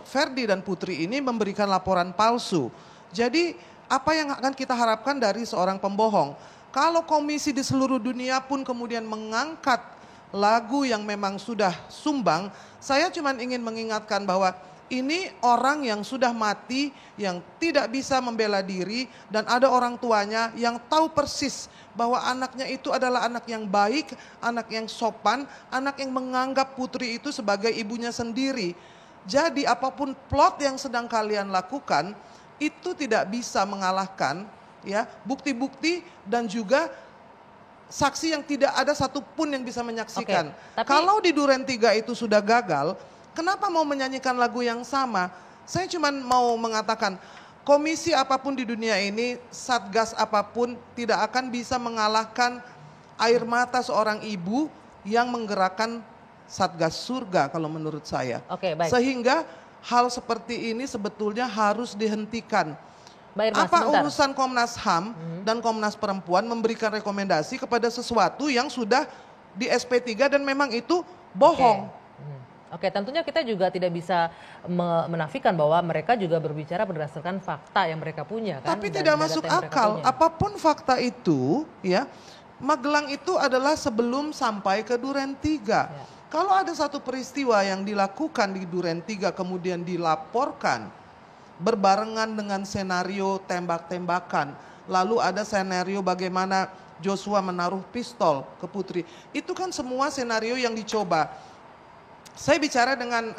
Ferdi dan Putri ini memberikan laporan palsu. Jadi apa yang akan kita harapkan dari seorang pembohong? Kalau komisi di seluruh dunia pun kemudian mengangkat lagu yang memang sudah sumbang, saya cuma ingin mengingatkan bahwa ini orang yang sudah mati, yang tidak bisa membela diri, dan ada orang tuanya yang tahu persis bahwa anaknya itu adalah anak yang baik, anak yang sopan, anak yang menganggap Putri itu sebagai ibunya sendiri. Jadi apapun plot yang sedang kalian lakukan, itu tidak bisa mengalahkan ya bukti-bukti dan juga saksi yang tidak ada satupun yang bisa menyaksikan. Tapi kalau di Duren 3 itu sudah gagal, kenapa mau menyanyikan lagu yang sama? Saya cuma mau mengatakan, komisi apapun di dunia ini, satgas apapun tidak akan bisa mengalahkan air mata seorang ibu yang menggerakkan satgas surga kalau menurut saya. Baik. Sehingga hal seperti ini sebetulnya harus dihentikan. Apa urusan Komnas HAM dan Komnas Perempuan memberikan rekomendasi kepada sesuatu yang sudah di SP3 dan memang itu bohong. Oke, tentunya kita juga tidak bisa menafikan bahwa mereka juga berbicara berdasarkan fakta yang mereka punya kan. Tapi tidak masuk akal, apapun fakta itu ya, Magelang itu adalah sebelum sampai ke Duren 3. Kalau ada satu peristiwa yang dilakukan di Duren 3 kemudian dilaporkan berbarengan dengan senario tembak-tembakan. Lalu ada senario bagaimana Joshua menaruh pistol ke Putri. Itu kan semua senario yang dicoba. Saya bicara dengan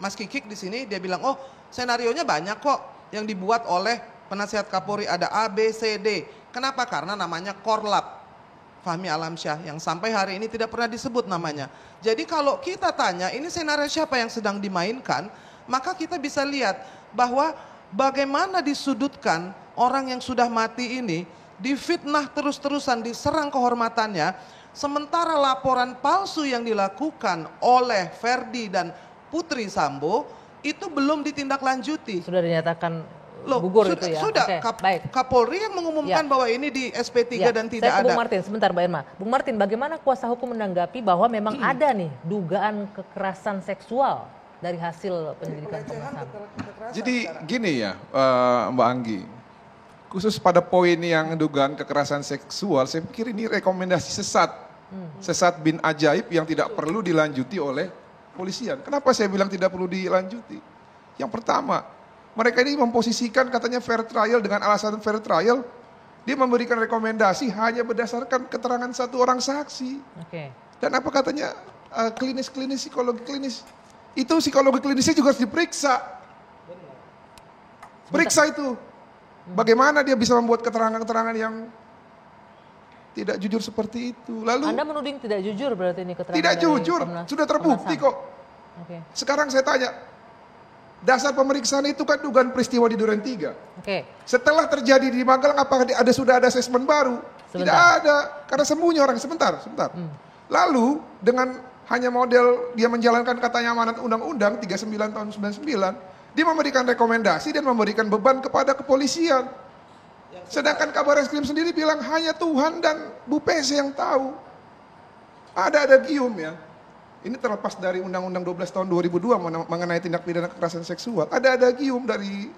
Mas Kikik di sini, dia bilang, oh senarionya banyak kok yang dibuat oleh penasihat Kapolri. Ada A, B, C, D. Kenapa? Karena namanya Korlap Fahmi Alamsyah yang sampai hari ini tidak pernah disebut namanya. Jadi kalau kita tanya ini senario siapa yang sedang dimainkan, maka kita bisa lihat bahwa bagaimana disudutkan orang yang sudah mati ini, difitnah terus-terusan, diserang kehormatannya, sementara laporan palsu yang dilakukan oleh Ferdi dan Putri Sambo itu belum ditindaklanjuti. Sudah dinyatakan gugur itu ya? Sudah, Kapolri yang mengumumkan bahwa ini di SP3 dan tidak ada. Saya ke Bung Martin, sebentar Mbak Irma. Bung Martin, bagaimana kuasa hukum menanggapi bahwa memang ada nih dugaan kekerasan seksual dari hasil penyelidikan Komnas HAM? Jadi gini ya Mbak Anggi, khusus pada poin yang dugaan kekerasan seksual, saya pikir ini rekomendasi sesat. Sesat bin ajaib yang tidak perlu dilanjuti oleh polisian. Kenapa saya bilang tidak perlu dilanjuti? Yang pertama, mereka ini memposisikan katanya fair trial dengan alasan fair trial. Dia memberikan rekomendasi hanya berdasarkan keterangan satu orang saksi. Dan apa katanya klinis-klinis, psikologi klinis. Itu psikologi klinisnya juga harus diperiksa. Periksa itu. Bagaimana dia bisa membuat keterangan-keterangan yang tidak jujur seperti itu. Lalu Anda menuding tidak jujur berarti ini keterangan tidak jujur, sudah terbukti kok. Sekarang saya tanya, dasar pemeriksaan itu kan dugaan peristiwa di Duren 3. Setelah terjadi di Magelang, apakah sudah ada asesmen baru? Tidak ada, karena sembunyi orang. Sebentar. Lalu dengan hanya model dia menjalankan katanya amanat undang-undang 39 tahun 99, dia memberikan rekomendasi dan memberikan beban kepada kepolisian. Sedangkan Kabar Reskrim sendiri bilang hanya Tuhan dan Bu PC yang tahu. Ada gium ya. Ini terlepas dari Undang-Undang 12 tahun 2002 mengenai tindak pidana kekerasan seksual. Ada gium dari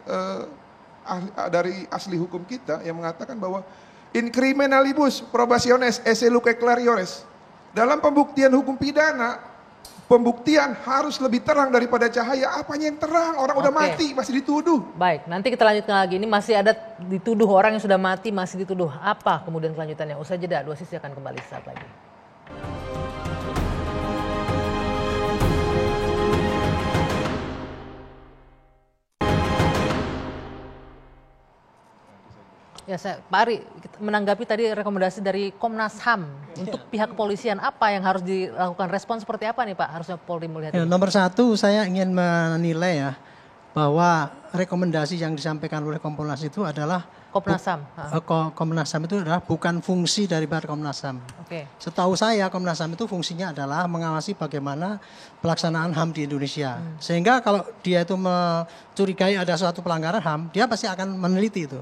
ahli hukum kita yang mengatakan bahwa in criminalibus probationes esse luce clariores. Dalam pembuktian hukum pidana, pembuktian harus lebih terang daripada cahaya. Apanya yang terang? Orang udah mati, masih dituduh. Baik, nanti kita lanjutkan lagi. Ini masih ada dituduh orang yang sudah mati, masih dituduh. Apa kemudian kelanjutannya? Usai jeda, Dua Sisi akan kembali saat lagi. Ya, Pak Ari, menanggapi tadi rekomendasi dari Komnas HAM untuk pihak kepolisian, apa yang harus dilakukan, respon seperti apa nih Pak harusnya Polri melihat ini? Nomor satu, saya ingin menilai ya bahwa rekomendasi yang disampaikan oleh Komnas itu adalah Komnas HAM. Komnas HAM itu adalah bukan fungsi dari Komnas HAM. Oke. Setahu saya Komnas HAM itu fungsinya adalah mengawasi bagaimana pelaksanaan HAM di Indonesia. Sehingga kalau dia itu mencurigai ada suatu pelanggaran HAM, dia pasti akan meneliti itu,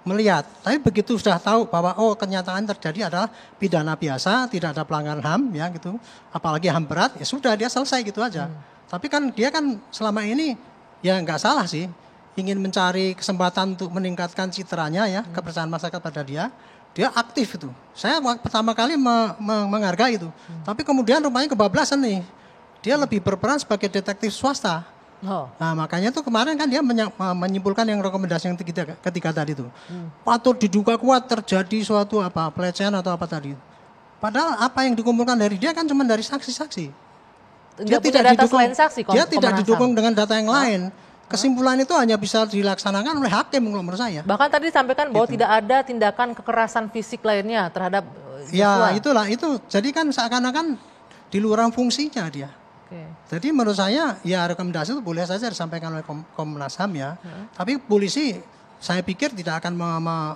melihat. Tapi begitu sudah tahu bahwa kenyataan terjadi adalah pidana biasa, tidak ada pelanggaran HAM ya gitu, apalagi HAM berat, ya sudah dia selesai gitu aja. Tapi kan dia kan selama ini ya nggak salah sih, ingin mencari kesempatan untuk meningkatkan citranya ya, kepercayaan masyarakat pada dia aktif itu. Saya pertama kali menghargai itu. Tapi kemudian rupanya kebablasan nih. Dia lebih berperan sebagai detektif swasta. Nah makanya tuh kemarin kan dia menyimpulkan yang rekomendasi yang ketiga tadi itu. Patut diduga kuat terjadi suatu pelecehan atau apa tadi. Padahal apa yang dikumpulkan dari dia kan cuma dari saksi-saksi. Dia tidak didukung, dia tidak didukung dengan data yang lain. Kesimpulan itu hanya bisa dilaksanakan oleh hakim menurut saya. Bahkan tadi disampaikan bahwa tidak ada tindakan kekerasan fisik lainnya terhadap Joshua. Ya itulah itu. Jadi kan seakan-akan di luar fungsinya dia. Jadi menurut saya ya rekomendasi itu boleh saja disampaikan oleh Komnas HAM ya. Tapi polisi saya pikir tidak akan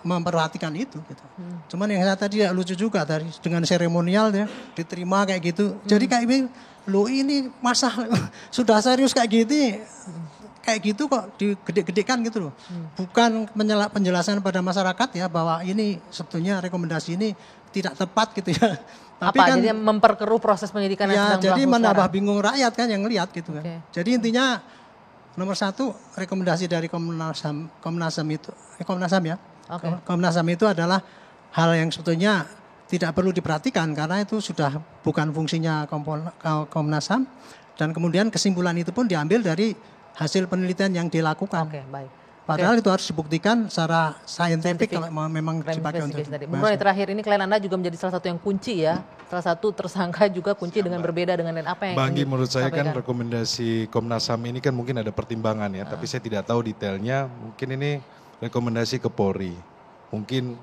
memperhatikan itu. Gitu. Cuman yang saya tadi lucu juga tadi dengan seremonial ya diterima kayak gitu. Jadi kayak ini masa sudah serius kayak gitu. Kayak gitu kok digede-gedekan gitu loh. Bukan penjelasan pada masyarakat ya bahwa ini sebetulnya rekomendasi ini tidak tepat gitu ya. Tapi kan jadi memperkeruh proses penyidikan yang sedang jadi berlangsung menambah sekarang. bingung rakyat kan yang lihat gitu kan. Jadi intinya nomor satu rekomendasi dari Komnas HAM ya. Komnas HAM itu adalah hal yang sebetulnya tidak perlu diperhatikan karena itu sudah bukan fungsinya Komnas HAM. Dan kemudian kesimpulan itu pun diambil dari hasil penelitian yang dilakukan. Baik. Padahal itu harus dibuktikan secara saintifik kalau memang dipakai untuk. Bung Roni, terakhir ini klien Anda juga menjadi salah satu yang kunci ya. Salah satu tersangka juga kunci dengan berbeda dengan apa yang Bang Anggi, menurut saya kan disampaikan. rekomendasi Komnas HAM ini kan mungkin ada pertimbangan ya, tapi saya tidak tahu detailnya. Mungkin ini rekomendasi ke Polri. Mungkin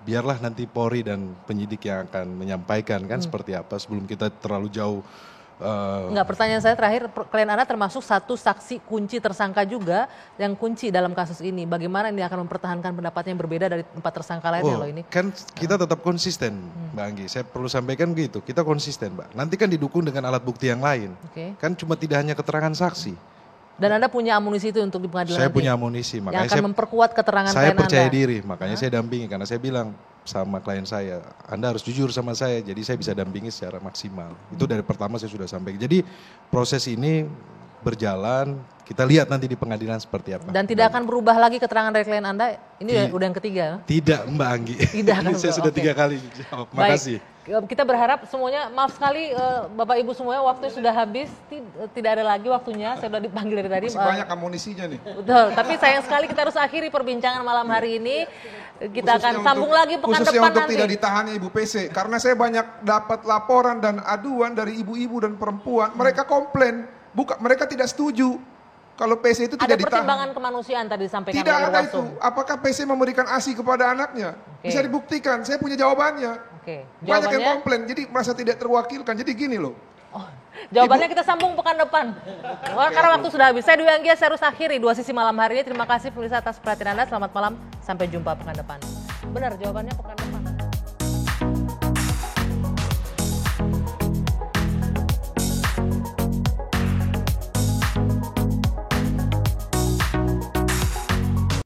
biarlah nanti Polri dan penyidik yang akan menyampaikan kan seperti apa sebelum kita terlalu jauh. Enggak, pertanyaan saya terakhir, klien Anda termasuk satu saksi kunci tersangka juga yang kunci dalam kasus ini. Bagaimana ini akan mempertahankan pendapatnya yang berbeda dari 4 tersangka lainnya loh ini? Kan kita tetap konsisten, Mbak Anggi. Saya perlu sampaikan begitu, kita konsisten, Mbak. Nanti kan didukung dengan alat bukti yang lain. Kan cuma tidak hanya keterangan saksi. Dan Anda punya amunisi itu untuk di pengadilan Saya nanti? punya amunisi, Yang makanya akan memperkuat keterangan klien Anda? saya percaya diri, makanya saya dampingi. Karena saya bilang sama klien saya, Anda harus jujur sama saya, jadi saya bisa dampingi secara maksimal. Itu dari pertama saya sudah sampaikan. Jadi proses ini berjalan, kita lihat nanti di pengadilan seperti apa. Dan tidak akan berubah lagi keterangan dari klien Anda? Ini udah yang ketiga? Tidak, Mbak Anggi. Tidak akan Saya sudah 3 kali jawab. Makasih. Kita berharap semuanya, maaf sekali Bapak Ibu semuanya, waktu sudah habis, tidak ada lagi waktunya, saya sudah dipanggil dari tadi. Masih banyak amunisinya nih. Betul, tapi sayang sekali kita harus akhiri perbincangan malam hari ini. Kita akan sambung lagi pekan khususnya depan untuk nanti. tidak ditahannya Ibu PC. Karena saya banyak dapat laporan dan aduan dari ibu-ibu dan perempuan. Mereka komplain, mereka tidak setuju kalau PC itu tidak ditahan. Ada pertimbangan kemanusiaan tadi disampaikan Tidak oleh ada Irwasum. itu. Apakah PC memberikan ASI kepada anaknya? Bisa dibuktikan, saya punya jawabannya. Banyak yang komplain, jadi merasa tidak terwakilkan. Jadi gini loh. Jawabannya kita sambung pekan depan. Karena waktu sudah habis. Saya Dwi Anggia, saya harus akhiri 2 Sisi malam hari ini. Terima kasih pemirsa atas perhatian Anda. Selamat malam, sampai jumpa pekan depan. Benar jawabannya pekan depan.